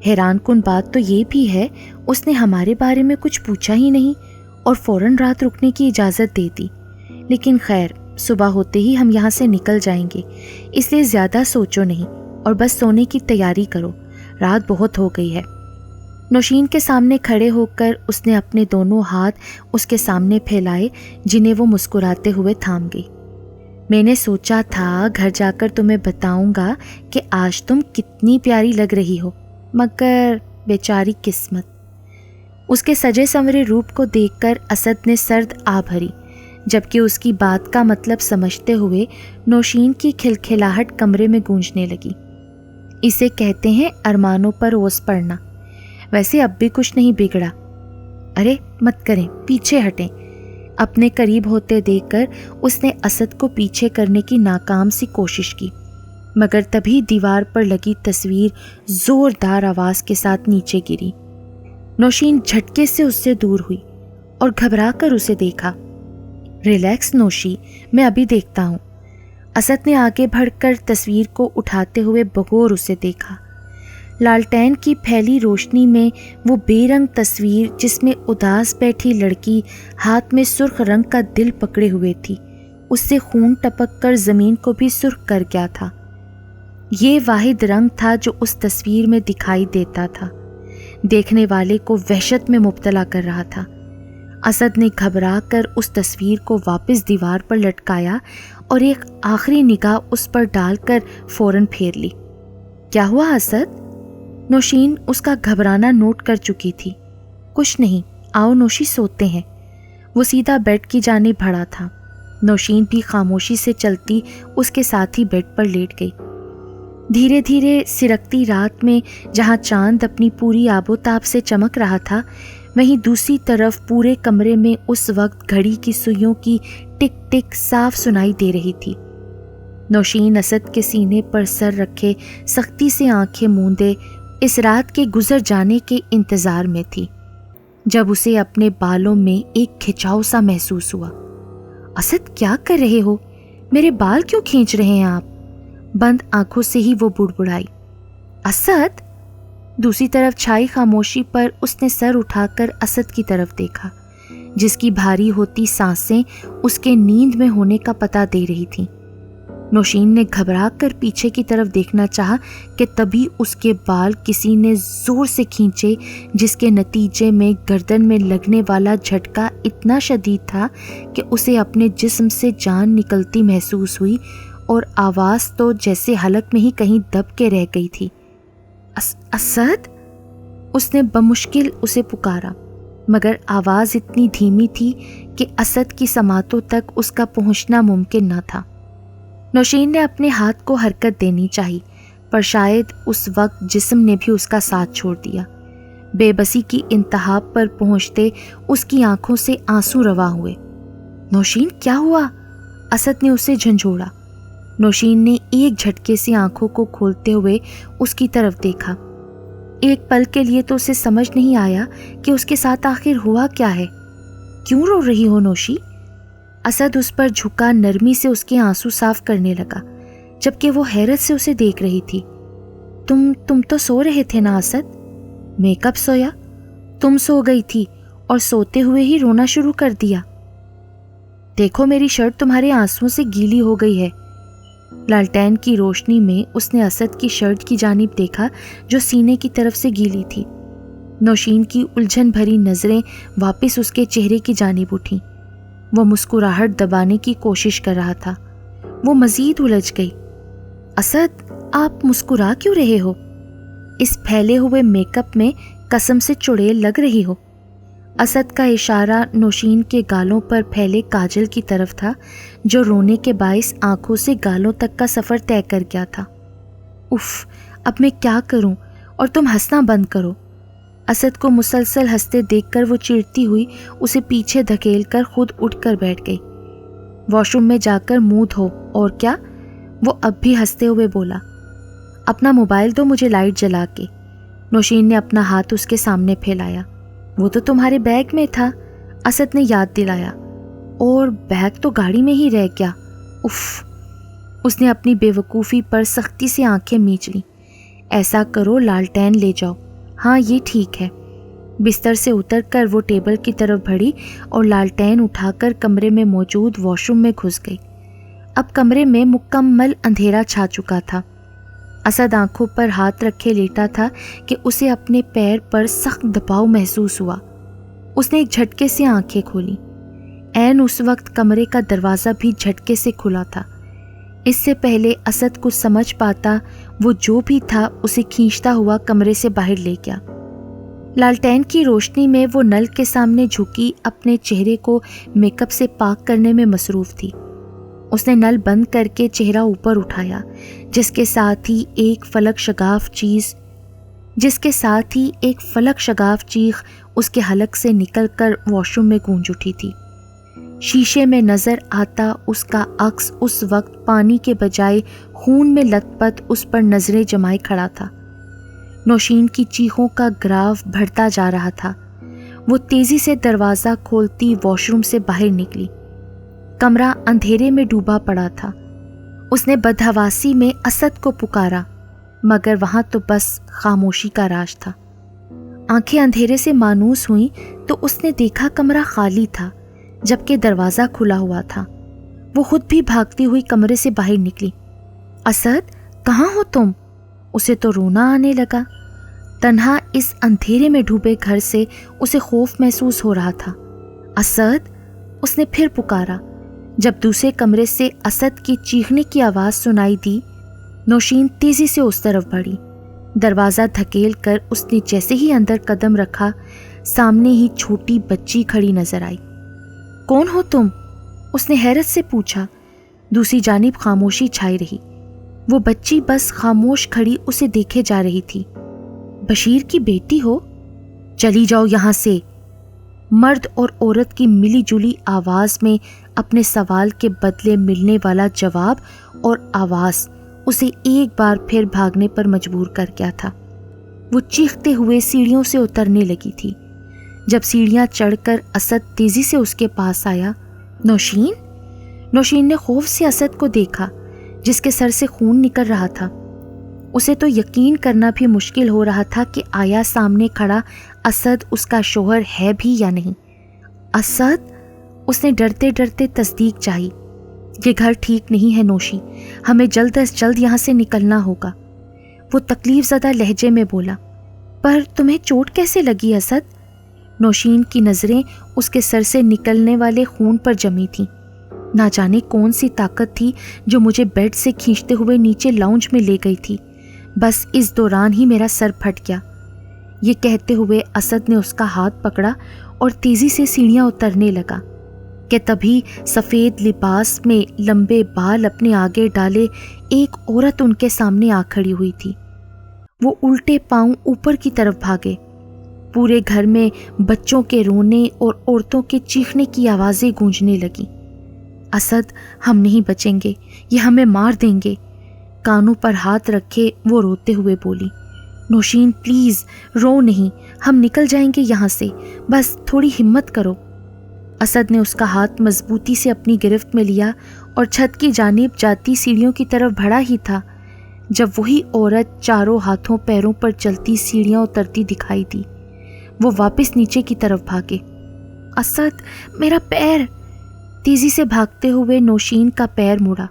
حیران کن بات تو یہ بھی ہے اس نے ہمارے بارے میں کچھ پوچھا ہی نہیں اور فوراً رات رکنے کی اجازت دے دی. لیکن خیر، صبح ہوتے ہی ہم یہاں سے نکل جائیں گے، اس لیے زیادہ سوچو نہیں اور بس سونے کی تیاری کرو، رات بہت ہو گئی ہے. نوشین کے سامنے کھڑے ہو کر اس نے اپنے دونوں ہاتھ اس کے سامنے پھیلائے جنہیں وہ مسکراتے ہوئے تھام گئی. میں نے سوچا تھا گھر جا کر تمہیں بتاؤں گا کہ آج تم کتنی پیاری لگ رہی ہو، مگر بیچاری قسمت. اس کے سجے سنورے روپ کو دیکھ کر اسد نے سرد آ بھری، جبکہ اس کی بات کا مطلب سمجھتے ہوئے نوشین کی کھلکھلاہٹ کمرے میں گونجنے لگی. اسے کہتے ہیں ارمانوں پر اوس پڑنا. ویسے اب بھی کچھ نہیں بگڑا. ارے مت کریں، پیچھے ہٹیں. اپنے قریب ہوتے دیکھ کر اس نے اسد کو پیچھے کرنے کی ناکام سی کوشش کی، مگر تبھی دیوار پر لگی تصویر زوردار آواز کے ساتھ نیچے گری. نوشین جھٹکے سے اس سے دور ہوئی اور گھبرا کر اسے دیکھا. ریلیکس نوشی، میں ابھی دیکھتا ہوں. اسد نے آگے بڑھ کر تصویر کو اٹھاتے ہوئے بغور اسے دیکھا. لالٹین کی پھیلی روشنی میں وہ بے رنگ تصویر جس میں اداس بیٹھی لڑکی ہاتھ میں سرخ رنگ کا دل پکڑے ہوئے تھی، اس سے خون ٹپک کر زمین کو بھی سرخ کر گیا تھا. یہ واحد رنگ تھا جو اس تصویر میں دکھائی دیتا تھا، دیکھنے والے کو وحشت میں مبتلا کر رہا تھا. اسد نے گھبرا کر اس تصویر کو واپس دیوار پر لٹکایا اور ایک آخری نگاہ اس پر ڈال کر فوراً پھیر لی. کیا ہوا اسد؟ نوشین اس کا گھبرانا نوٹ کر چکی تھی. کچھ نہیں، آؤ نوشی سوتے ہیں. وہ سیدھا بیڈ کی جانب بڑھا تھا. نوشین بھی خاموشی سے چلتی اس کے ساتھ ہی بیڈ پر لیٹ گئی. دھیرے دھیرے سرکتی رات میں جہاں چاند اپنی پوری آب و تاب سے چمک رہا تھا، وہیں دوسری طرف پورے کمرے میں اس وقت گھڑی کی سوئیوں کی ٹک ٹک صاف سنائی دے رہی تھی. نوشین اسد کے سینے پر سر رکھے سختی سے آنکھیں موندے اس رات کے گزر جانے کے انتظار میں تھی، جب اسے اپنے بالوں میں ایک کھچاؤ سا محسوس ہوا. اسد کیا کر رہے ہو؟ میرے بال کیوں کھینچ رہے ہیں آپ؟ بند آنکھوں سے ہی وہ بڑبڑائی. اسد؟ دوسری طرف چھائی خاموشی پر اس نے سر اٹھا کر اسد کی طرف دیکھا، جس کی بھاری ہوتی سانسیں اس کے نیند میں ہونے کا پتہ دے رہی تھیں. نوشین نے گھبرا کر پیچھے کی طرف دیکھنا چاہا کہ تبھی اس کے بال کسی نے زور سے کھینچے، جس کے نتیجے میں گردن میں لگنے والا جھٹکا اتنا شدید تھا کہ اسے اپنے جسم سے جان نکلتی محسوس ہوئی اور آواز تو جیسے حلق میں ہی کہیں دب کے رہ گئی تھی. اسد؟ اس نے بمشکل اسے پکارا، مگر آواز اتنی دھیمی تھی کہ اسد کی سماعتوں تک اس کا پہنچنا ممکن نہ تھا. نوشین نے اپنے ہاتھ کو حرکت دینی چاہی، پر شاید اس وقت جسم نے بھی اس کا ساتھ چھوڑ دیا. بے بسی کی انتہا پر پہنچتے اس کی آنکھوں سے آنسو رواں ہوئے. نوشین کیا ہوا؟ اسد نے اسے جھنجھوڑا. نوشین نے ایک جھٹکے سے آنکھوں کو کھولتے ہوئے اس کی طرف دیکھا. ایک پل کے لیے تو اسے سمجھ نہیں آیا کہ اس کے ساتھ آخر ہوا کیا ہے. کیوں رو رہی ہو نوشی؟ اسد اس پر جھکا نرمی سے اس کے آنسو صاف کرنے لگا، جبکہ وہ حیرت سے اسے دیکھ رہی تھی. تم تو سو رہے تھے نا اسد؟ میں کب سویا؟ تم سو گئی تھی اور سوتے ہوئے ہی رونا شروع کر دیا. دیکھو میری شرٹ تمہارے آنسوؤں سے گیلی ہو گئی ہے. لالٹین کی روشنی میں اس نے اسد کی شرٹ کی جانب دیکھا جو سینے کی طرف سے گیلی تھی. نوشین کی الجھن بھری نظریں واپس اس کے چہرے کی جانب اٹھیں. وہ مسکراہٹ دبانے کی کوشش کر رہا تھا. وہ مزید الجھ گئی. اسد، آپ مسکرا کیوں رہے ہو؟ اس پھیلے ہوئے میک اپ میں قسم سے چڑیل لگ رہی ہو. اسد کا اشارہ نوشین کے گالوں پر پھیلے کاجل کی طرف تھا جو رونے کے باعث آنکھوں سے گالوں تک کا سفر طے کر گیا تھا. اف، اب میں کیا کروں؟ اور تم ہنسنا بند کرو. اسد کو مسلسل ہنستے دیکھ کر وہ چڑھتی ہوئی اسے پیچھے دھکیل کر خود اٹھ کر بیٹھ گئی. واش روم میں جا کر منہ دھو. اور کیا؟ وہ اب بھی ہنستے ہوئے بولا. اپنا موبائل دو مجھے لائٹ جلا کے. نوشین نے اپنا ہاتھ اس کے سامنے پھیلایا. وہ تو تمہارے بیگ میں تھا، اسد نے یاد دلایا. اور بیگ تو گاڑی میں ہی رہ گیا. اف، اس نے اپنی بے وقوفی پر سختی سے آنکھیں میچ لیں. ایسا کرو لالٹین لے جاؤ. ہاں یہ ٹھیک ہے۔ بستر سے اتر کر وہ ٹیبل کی طرف بڑھی اور لالٹین اٹھا کر کمرے میں موجود واش روم میں گھس گئی۔ اب کمرے میں مکمل اندھیرا چھا چکا تھا۔ اسد آنکھوں پر ہاتھ رکھے لیٹا تھا کہ اسے اپنے پیر پر سخت دباؤ محسوس ہوا۔ اس نے ایک جھٹکے سے آنکھیں کھولیں۔ عین اس وقت کمرے کا دروازہ بھی جھٹکے سے کھلا تھا۔ اس سے پہلے اسد کچھ سمجھ پاتا، وہ جو بھی تھا اسے کھینچتا ہوا کمرے سے باہر لے گیا۔ لالٹین کی روشنی میں وہ نل کے سامنے جھکی اپنے چہرے کو میک اپ سے پاک کرنے میں مصروف تھی۔ اس نے نل بند کر کے چہرہ اوپر اٹھایا، جس کے ساتھ ہی ایک فلک شگاف چیخ اس کے حلق سے نکل کر واش روم میں گونج اٹھی تھی۔ شیشے میں نظر آتا اس کا عکس اس وقت پانی کے بجائے خون میں لت پت اس پر نظریں جمائے کھڑا تھا۔ نوشین کی چیخوں کا گراف بڑھتا جا رہا تھا۔ وہ تیزی سے دروازہ کھولتی واش روم سے باہر نکلی۔ کمرہ اندھیرے میں ڈوبا پڑا تھا۔ اس نے بدحواسی میں اسد کو پکارا، مگر وہاں تو بس خاموشی کا راج تھا۔ آنکھیں اندھیرے سے مانوس ہوئیں تو اس نے دیکھا کمرہ خالی تھا، جبکہ دروازہ کھلا ہوا تھا۔ وہ خود بھی بھاگتی ہوئی کمرے سے باہر نکلی۔ اسد، کہاں ہو تم؟ اسے تو رونا آنے لگا۔ تنہا اس اندھیرے میں ڈوبے گھر سے اسے خوف محسوس ہو رہا تھا۔ اسد، اس نے پھر پکارا۔ جب دوسرے کمرے سے اسد کی چیخنے کی آواز سنائی دی، نوشین تیزی سے اس طرف بڑھی۔ دروازہ دھکیل کر اس نے جیسے ہی اندر قدم رکھا، سامنے ہی چھوٹی بچی کھڑی نظر آئی۔ کون ہو تم؟ اس نے حیرت سے پوچھا۔ دوسری جانب خاموشی چھائی رہی۔ وہ بچی بس خاموش کھڑی اسے دیکھے جا رہی تھی۔ بشیر کی بیٹی ہو؟ چلی جاؤ یہاں سے۔ مرد اور عورت کی ملی جلی آواز میں اپنے سوال کے بدلے ملنے والا جواب اور آواز اسے ایک بار پھر بھاگنے پر مجبور کر گیا تھا۔ وہ چیختے ہوئے سیڑھیوں سے اترنے لگی تھی۔ جب سیڑھیاں چڑھ کر اسد تیزی سے اس کے پاس آیا، نوشین نے خوف سے اسد کو دیکھا، جس کے سر سے خون نکل رہا تھا۔ اسے تو یقین کرنا بھی مشکل ہو رہا تھا کہ آیا سامنے کھڑا اسد اس کا شوہر ہے بھی یا نہیں۔ اسد، اس نے ڈرتے ڈرتے تصدیق چاہی۔ یہ گھر ٹھیک نہیں ہے نوشی، ہمیں جلد از جلد یہاں سے نکلنا ہوگا۔ وہ تکلیف زدہ لہجے میں بولا۔ پر تمہیں چوٹ کیسے لگی اسد؟ نوشین کی نظریں اس کے سر سے نکلنے والے خون پر جمی تھیں۔ نہ جانے کون سی طاقت تھی جو مجھے بیڈ سے کھینچتے ہوئے نیچے لاؤنج میں لے گئی تھی۔ بس اس دوران ہی میرا سر پھٹ گیا۔ یہ کہتے ہوئے اسد نے اس کا ہاتھ پکڑا اور تیزی سے سیڑھیاں اترنے لگا کہ تبھی سفید لباس میں لمبے بال اپنے آگے ڈالے ایک عورت ان کے سامنے آ کھڑی ہوئی تھی۔ وہ الٹے پاؤں اوپر کی طرف بھاگے۔ پورے گھر میں بچوں کے رونے اور عورتوں کے چیخنے کی آوازیں گونجنے لگیں۔ اسد، ہم نہیں بچیں گے، یہ ہمیں مار دیں گے۔ کانوں پر ہاتھ رکھے وہ روتے ہوئے بولی۔ نوشین پلیز رو نہیں، ہم نکل جائیں گے یہاں سے، بس تھوڑی ہمت کرو۔ اسد نے اس کا ہاتھ مضبوطی سے اپنی گرفت میں لیا اور چھت کی جانب جاتی سیڑھیوں کی طرف بڑھا ہی تھا جب وہی عورت چاروں ہاتھوں پیروں پر چلتی سیڑھیاں اترتی دکھائی دی۔ وہ واپس نیچے کی طرف بھاگے۔ اسد، میرا پیر! تیزی سے بھاگتے ہوئے نوشین کا پیر مڑا۔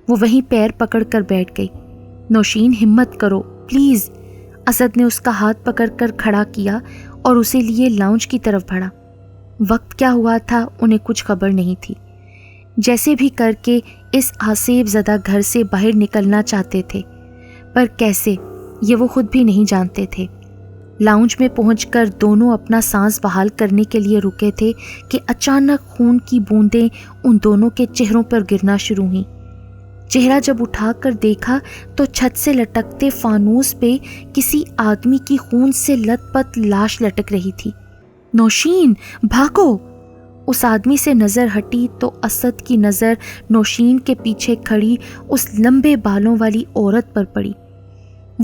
وہ وہیں پیر پکڑ کر بیٹھ گئی۔ نوشین، ہمت کرو پلیز۔ اسد نے اس کا ہاتھ پکڑ کر کھڑا کیا اور اسے لیے لاؤنج کی طرف بڑھا۔ وقت کیا ہوا تھا انہیں کچھ خبر نہیں تھی۔ جیسے بھی کر کے اس آسیب زدہ گھر سے باہر نکلنا چاہتے تھے، پر کیسے یہ وہ خود بھی نہیں جانتے تھے۔ لاؤنج میں پہنچ کر دونوں اپنا سانس بحال کرنے کے لیے رکے تھے کہ اچانک خون کی بوندیں ان دونوں کے چہروں پر گرنا شروع ہوئیں۔ چہرہ جب اٹھا کر دیکھا تو چھت سے لٹکتے فانوس پہ کسی آدمی کی خون سے لت پت لاش لٹک رہی تھی۔ نوشین، بھاگو! اس آدمی سے نظر ہٹی تو اسد کی نظر نوشین کے پیچھے کھڑی اس لمبے بالوں والی عورت پر پڑی۔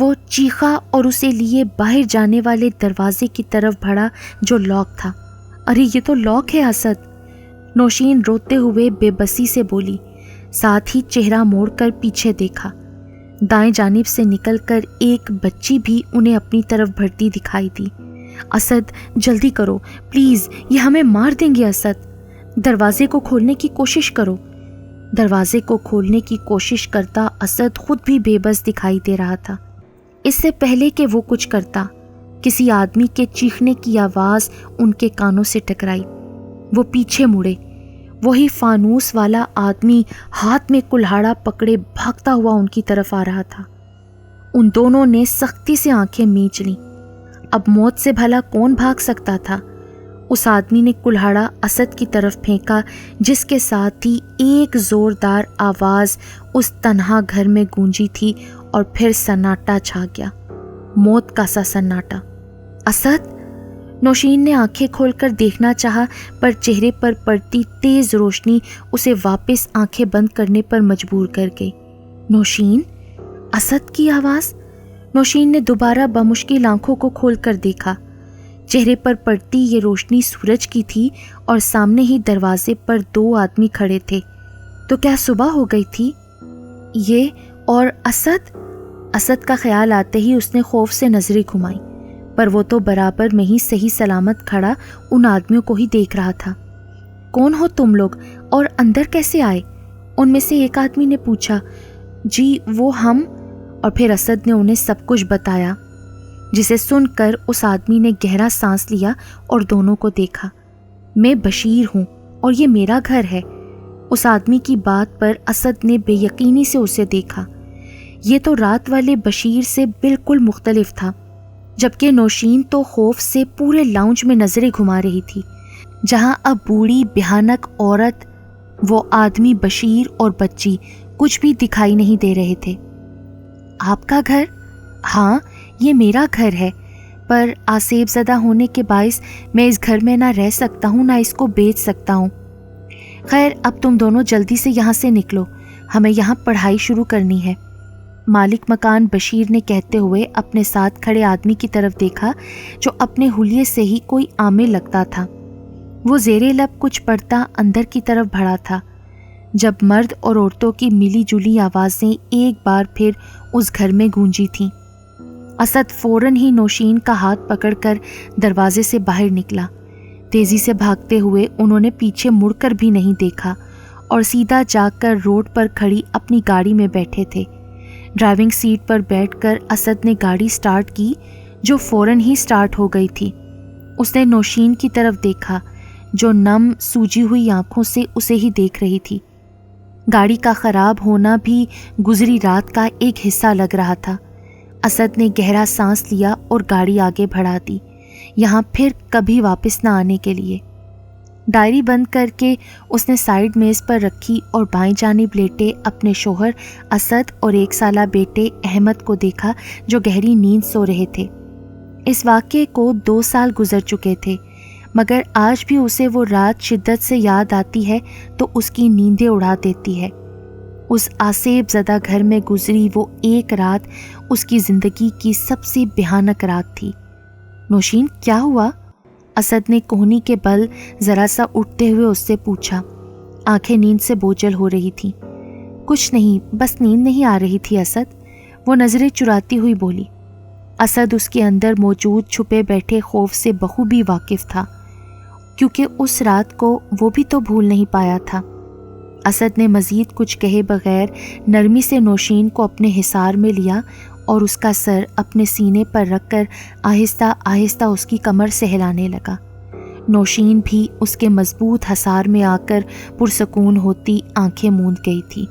وہ چیخا اور اسے لیے باہر جانے والے دروازے کی طرف بڑھا جو لاک تھا۔ ارے یہ تو لاک ہے اسد! نوشین روتے ہوئے بے بسی سے بولی، ساتھ ہی چہرہ موڑ کر پیچھے دیکھا۔ دائیں جانب سے نکل کر ایک بچی بھی انہیں اپنی طرف بڑھتی دکھائی دی۔ اسد جلدی کرو پلیز، یہ ہمیں مار دیں گے اسد، دروازے کو کھولنے کی کوشش کرو۔ دروازے کو کھولنے کی کوشش کرتا اسد خود بھی بے بس دکھائی دے رہا تھا۔ اس سے پہلے کہ وہ کچھ کرتا، کسی آدمی کے چیخنے کی آواز ان کے کانوں سے ٹکرائی۔ وہ پیچھے مڑے، وہی فانوس والا آدمی ہاتھ میں کلہاڑا پکڑے بھاگتا ہوا ان کی طرف آ رہا تھا۔ ان دونوں نے سختی سے آنکھیں میچ لیں۔ اب موت سے بھلا کون بھاگ سکتا تھا؟ اس آدمی نے کلہاڑا اسد کی طرف پھینکا، جس کے ساتھ ہی ایک زوردار آواز اس تنہا گھر میں گونجی تھی اور پھر سناٹا چھا گیا، موت کا سا سناٹا۔ اسد! نوشین نے آنکھیں کھول کر دیکھنا چاہا، پر چہرے پر پڑتی تیز روشنی اسے واپس آنکھیں بند کرنے پر مجبور کر گئی۔ نوشین! اسد کی آواز! نوشین نے دوبارہ بمشکل آنکھوں کو کھول کر دیکھا۔ چہرے پر پڑتی یہ روشنی سورج کی تھی اور سامنے ہی دروازے پر 2 آدمی کھڑے تھے۔ تو کیا صبح ہو گئی تھی؟ یہ اور اسد! اسد کا خیال آتے ہی اس نے خوف سے نظریں گھمائیں، پر وہ تو برابر میں ہی صحیح سلامت کھڑا ان آدمیوں کو ہی دیکھ رہا تھا۔ کون ہو تم لوگ اور اندر کیسے آئے؟ ان میں سے ایک آدمی نے پوچھا۔ جی وہ ہم، اور پھر اسد نے انہیں سب کچھ بتایا، جسے سن کر اس آدمی نے گہرا سانس لیا اور دونوں کو دیکھا۔ میں بشیر ہوں اور یہ میرا گھر ہے۔ اس آدمی کی بات پر اسد نے بے یقینی سے اسے دیکھا۔ یہ تو رات والے بشیر سے بالکل مختلف تھا، جبکہ نوشین تو خوف سے پورے لاؤنج میں نظریں گھما رہی تھی، جہاں اب بوڑھی بھیانک عورت، وہ آدمی بشیر اور بچی کچھ بھی دکھائی نہیں دے رہے تھے۔ آپ کا گھر؟ ہاں یہ میرا گھر ہے، پر آسیب زدہ ہونے کے باعث میں اس گھر میں نہ رہ سکتا ہوں نہ اس کو بیچ سکتا ہوں۔ خیر اب تم دونوں جلدی سے یہاں سے نکلو، ہمیں یہاں پڑھائی شروع کرنی ہے۔ مالک مکان بشیر نے کہتے ہوئے اپنے ساتھ کھڑے آدمی کی طرف دیکھا، جو اپنے حلیے سے ہی کوئی عامل لگتا تھا۔ وہ زیر لب کچھ پڑھتا اندر کی طرف بڑھا تھا، جب مرد اور عورتوں کی ملی جلی آوازیں ایک بار پھر اس گھر میں گونجی تھیں۔ اسد فوراً ہی نوشین کا ہاتھ پکڑ کر دروازے سے باہر نکلا۔ تیزی سے بھاگتے ہوئے انہوں نے پیچھے مڑ کر بھی نہیں دیکھا اور سیدھا جا کر روڈ پر کھڑی اپنی گاڑی میں بیٹھے تھے۔ ڈرائیونگ سیٹ پر بیٹھ کر اسد نے گاڑی سٹارٹ کی، جو فوراً ہی سٹارٹ ہو گئی تھی۔ اس نے نوشین کی طرف دیکھا، جو نم سوجی ہوئی آنکھوں سے اسے ہی دیکھ رہی تھی۔ گاڑی کا خراب ہونا بھی گزری رات کا ایک حصہ لگ رہا تھا۔ اسد نے گہرا سانس لیا اور گاڑی آگے بڑھا دی، یہاں پھر کبھی واپس نہ آنے کے لیے۔ ڈائری بند کر کے اس نے سائیڈ میز پر رکھی اور بائیں جانب لیٹے اپنے شوہر اسد اور 1 سالہ بیٹے احمد کو دیکھا، جو گہری نیند سو رہے تھے۔ اس واقعے کو 2 سال گزر چکے تھے، مگر آج بھی اسے وہ رات شدت سے یاد آتی ہے تو اس کی نیندیں اڑا دیتی ہے۔ اس آسیب زدہ گھر میں گزری وہ ایک رات اس کی زندگی کی سب سے بھیانک رات تھی۔ نوشین کیا ہوا؟ اسد نے کوہنی کے بل ذرا سا اٹھتے ہوئے اس سے پوچھا۔ آنکھیں نیند سے بوجھل ہو رہی تھیں۔ کچھ نہیں، بس نیند نہیں آ رہی تھی اسد، وہ نظریں چراتی ہوئی بولی۔ اسد اس کے اندر موجود چھپے بیٹھے خوف سے بخوبی واقف تھا، کیونکہ اس رات کو وہ بھی تو بھول نہیں پایا تھا۔ اسد نے مزید کچھ کہے بغیر نرمی سے نوشین کو اپنے حصار میں لیا اور اس کا سر اپنے سینے پر رکھ کر آہستہ آہستہ اس کی کمر سے ہلانے لگا۔ نوشین بھی اس کے مضبوط حصار میں آ کر پرسکون ہوتی آنکھیں موند گئی تھی۔